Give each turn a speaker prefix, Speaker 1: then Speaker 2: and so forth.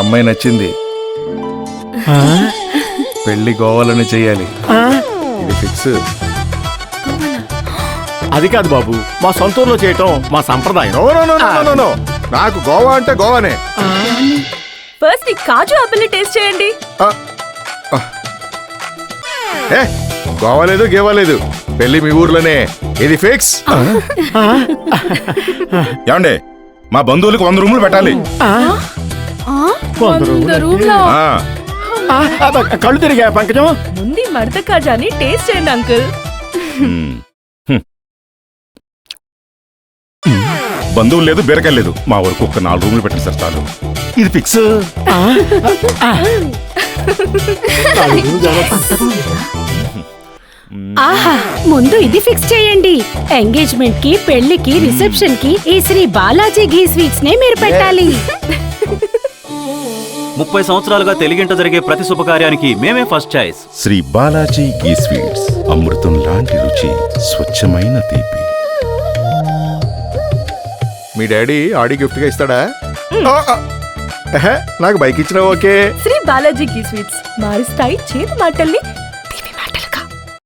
Speaker 1: అమ్మాయి నచ్చింది. పెళ్లి గోవాలోనే చెయ్యాలి. ఇది ఫిక్స్.
Speaker 2: అది కాదు బాబు, మా సొంత ఊర్లో చేయటం మా సంప్రదాయం.
Speaker 1: నాకు గోవా అంటే గోవానే.
Speaker 3: ఫస్ట్ ఈ కాజు ఆపిల్ టేస్ట్ చేయండి.
Speaker 1: గోవా లేదు గేవా లేదు, పెళ్లి మీ ఊర్లోనే. ఇది ఫిక్స్. ఏమండి, మా బంధువులకు 100 రూములు పెట్టాలి.
Speaker 2: కళ్ళు తిరిగా పంకజం.
Speaker 3: ముందు మడత కాజాని టేస్ట్ చేయండి అంకుల్.
Speaker 1: బంధువులు లేదు, బీరకాయ లేదు, మా వరకు ఒక 4 రూములు పెట్టండి సార్ చాలు. ఇది ఫిక్స్.
Speaker 4: ఆహా, ముందు ఇది ఫిక్స్ చేయండి. ఎంగేజ్మెంట్ కి, పెళ్లికి, రిసెప్షన్ కి ఈ శ్రీ బాలాజీ ఘీ స్వీట్స్ నే మీరు పెట్టాలి.
Speaker 5: 30 సంవత్సరాలుగా తెలుగింట జరిగే ప్రతి శుభకార్యానికి మేమే ఫస్ట్ చాయిస్.
Speaker 6: శ్రీ బాలాజీ ఘీ స్వీట్స్, అమృతం లాంటి రుచి, స్వచ్ఛమైన తీపి.
Speaker 1: మీ డాడీ ఆడి గిఫ్ట్ గా ఇస్తాడా? నాకు బైక్ ఇచ్చినా ఓకే.
Speaker 3: శ్రీ బాలాజీ ఘీ స్వీట్స్ మారుస్తాయి చేతి మాటల్ని